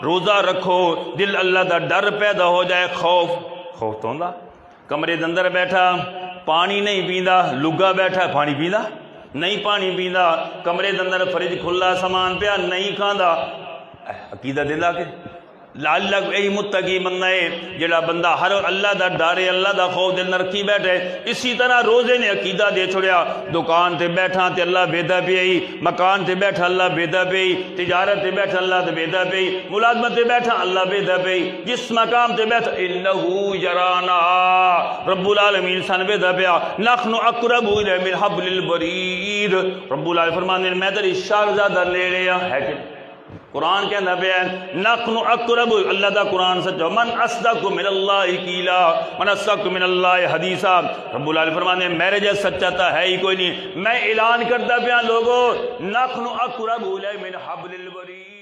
रोज़ा रखो, दिल अल्लाह का डर पैदा हो जाए, खौफ खौफ तो होंदा। कमरे के अंदर बैठा पानी नहीं पींदा, लुगा बैठा पानी पींदा नहीं, पानी पींदा, कमरे के अंदर फ्रिज खुला समान पिया नहीं खांदा, अकीदा दिल आके लाल यही मुत्तकी बंदा है जेड़ा बंदा हर अल्लाह का डर है, अल्लाह का खौफ दिल रखी बैठे। इसी तरह रोजे ने अकीदा दे छोड़िया, दुकान से बैठा तो अल्लाह बेदा पे, मकान से बैठा अल्लाह बेदा पे, तिजारत से बैठा अल्लाह तो बेदा पे, मुलाजमत से बैठा अल्लाह बेदा पे, जिस मकाम से बैठा इन्नहू यराना, रब्बुल आलमीन सन बेदा पे, नहनु अक़रबु इलैहि मिन हब्लिल वरीद, रब्बुल आलमीन फरमाने मैं तेरी शार ज़्यादा नेड़े है कि कुरान कहना पे नहनु अक़रबु, अल्लाह का कुरान सच्चा, मन अस्दक़ु मिनल्लाहि क़ीला, मन अस्दक़ु मिनल्लाहि हदीसा, रब्बुल आलमीन फरमाने मेरे जैसा सच्चा तो है ही कोई नहीं। मैं ऐलान करता पाया लोगो, नहनु अक़रबु इलैहि मिन हब्लिल वरीद।